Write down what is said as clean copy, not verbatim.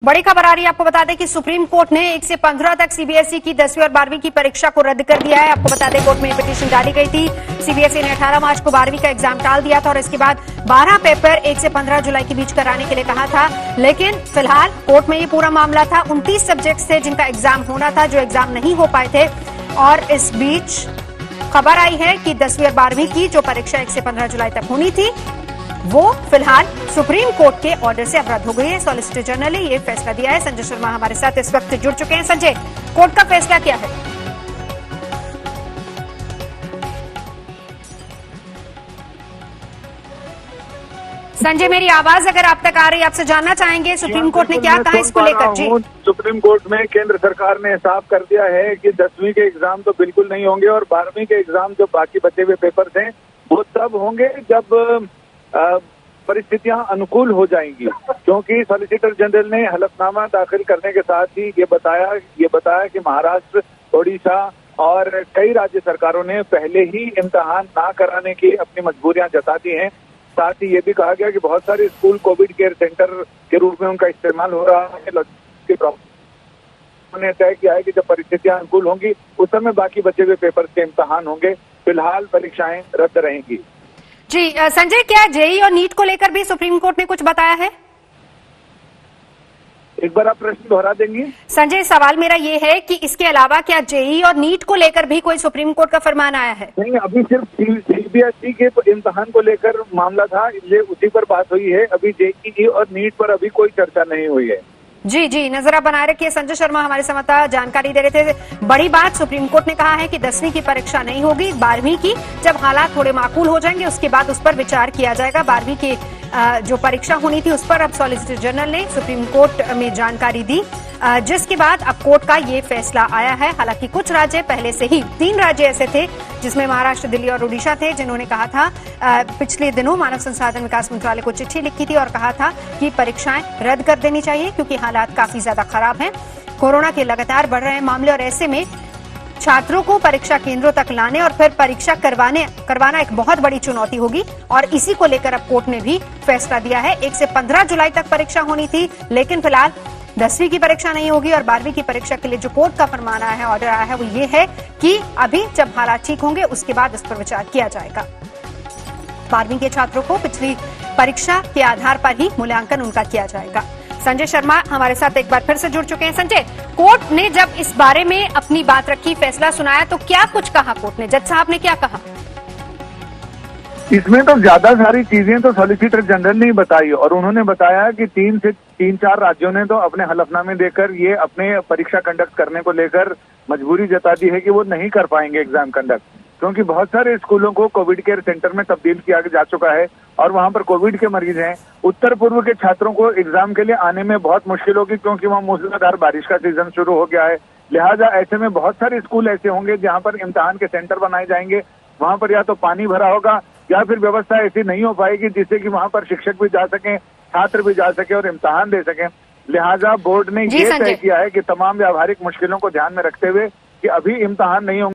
बड़ी खबर आ रही है। आपको बता दें कि सुप्रीम कोर्ट ने 1 से 15 तक सीबीएसई की 10वीं और 12वीं की परीक्षा को रद्द कर दिया है। आपको बता दें कोर्ट में पिटीशन डाली गई थी। सीबीएसई ने 18 मार्च को 12वीं का एग्जाम टाल दिया था और इसके बाद 12 पेपर 1 से 15 जुलाई के बीच कराने के लिए कहा था। लेकिन फिलहाल कोर्ट में ये पूरा मामला था। 29 सब्जेक्ट थे जिनका एग्जाम होना था, जो एग्जाम नहीं हो पाए थे। और इस बीच खबर आई है कि 10वीं और 12वीं की जो परीक्षा 1 से 15 जुलाई तक होनी थी, वो फिलहाल सुप्रीम कोर्ट के ऑर्डर से अब रद्द हो गई है। सॉलिसिटर जनरल ने यह फैसला दिया है। संजय शर्मा हमारे साथ इस वक्त जुड़ चुके हैं। संजय, कोर्ट का फैसला क्या है? संजय, मेरी आवाज अगर आप तक आ रही है, आपसे जानना चाहेंगे सुप्रीम कोर्ट ने क्या कहा इसको लेकर? जी, सुप्रीम कोर्ट में केंद्र सरकार ने साफ कर दिया है कि 10वीं के एग्जाम तो बिल्कुल नहीं होंगे और 12वीं के एग्जाम जो बाकी बचे हुए पेपर्स हैं वो तब होंगे जब परिस्थितियां अनुकूल हो जाएंगी। क्योंकि सॉलिसिटर जनरल ने हलफनामा दाखिल करने के साथ ही ये बताया कि महाराष्ट्र, ओडिशा और कई राज्य सरकारों ने पहले ही इम्तिहान ना कराने की अपनी मजबूरियां जता दी हैं। साथ ही ये भी कहा गया कि बहुत सारे स्कूल कोविड केयर सेंटर के रूप में उनका इस्तेमाल हो रहा है। उन्होंने तय किया है कि जब परिस्थितियां अनुकूल होंगी उस समय बाकी बचे हुए पेपर के इम्तिहान होंगे। फिलहाल परीक्षाएं रद्द रहेंगी। जी संजय, क्या जेईई और नीट को लेकर भी सुप्रीम कोर्ट ने कुछ बताया है? एक बार आप प्रश्न दोहरा देंगी? संजय, सवाल मेरा ये है कि इसके अलावा क्या जेईई और नीट को लेकर भी कोई सुप्रीम कोर्ट का फरमान आया है? नहीं, अभी सिर्फ सीबीएसई के इम्तिहान को लेकर मामला था, ये उसी पर बात हुई है। अभी जेईई और नीट पर अभी कोई चर्चा नहीं हुई है। जी, नजर आप बनाए रखिए। संजय शर्मा हमारे संवाददाता जानकारी दे रहे थे। बड़ी बात, सुप्रीम कोर्ट ने कहा है कि 10वीं की परीक्षा नहीं होगी, 12वीं की जब हालात थोड़े माकूल हो जाएंगे उसके बाद उस पर विचार किया जाएगा। 12वीं की जो परीक्षा होनी थी उस पर अब सॉलिसिटर जनरल ने सुप्रीम कोर्ट में जानकारी दी, जिसके बाद अब कोर्ट का ये फैसला आया है। हालांकि कुछ राज्य पहले से ही, 3 राज्य ऐसे थे जिसमें महाराष्ट्र, दिल्ली और ओडिशा थे, जिन्होंने कहा था पिछले दिनों मानव संसाधन विकास मंत्रालय को चिट्ठी लिखी थी और कहा था कि परीक्षाएं रद्द कर देनी चाहिए क्योंकि हालात काफी ज्यादा खराब हैं। कोरोना के लगातार बढ़ रहे हैं मामले और ऐसे में छात्रों को परीक्षा केंद्रों तक लाने और फिर परीक्षा करवाना एक बहुत बड़ी चुनौती होगी और इसी को लेकर अब कोर्ट ने भी फैसला दिया है। 1 से 15 जुलाई तक परीक्षा होनी थी, लेकिन फिलहाल 10वीं की परीक्षा नहीं होगी और 12वीं की परीक्षा के लिए जो कोर्ट का फरमान आया है, ऑर्डर आया है, वो ये है कि अभी जब हालात ठीक होंगे उसके बाद इस पर विचार किया जाएगा। 12वीं के छात्रों को पिछली परीक्षा के आधार पर ही मूल्यांकन उनका किया जाएगा। संजय शर्मा हमारे साथ एक बार फिर से जुड़ चुके हैं। संजय, कोर्ट ने जब इस बारे में अपनी बात रखी, फैसला सुनाया, तो क्या कुछ कहा कोर्ट ने? जज साहब ने क्या कहा? इसमें तो ज्यादा सारी चीजें तो सॉलिसिटर जनरल ने ही बताई और उन्होंने बताया कि 3-4 राज्यों ने तो अपने हलफनामे देकर ये अपने परीक्षा कंडक्ट करने को लेकर मजबूरी जता दी है कि वो नहीं कर पाएंगे एग्जाम कंडक्ट, क्योंकि बहुत सारे स्कूलों को कोविड केयर सेंटर में तब्दील किया जा चुका है और वहां पर कोविड के मरीज हैं। उत्तर पूर्व के छात्रों को एग्जाम के लिए आने में बहुत मुश्किल होगी क्योंकि वहां मूसलाधार बारिश का सीजन शुरू हो गया है। लिहाजा ऐसे में बहुत सारे स्कूल ऐसे होंगे जहां पर इम्तिहान के सेंटर बनाए जाएंगे, वहां पर या तो पानी भरा होगा या फिर व्यवस्था ऐसी नहीं हो पाएगी जिससे कि वहां पर शिक्षक भी जा सकें, छात्र भी जा सके और इम्तिहान दे सकें। लिहाजा बोर्ड ने ये तय किया है कि तमाम व्यावहारिक मुश्किलों को ध्यान में रखते हुए कि अभी इम्तिहान नहीं होंगे।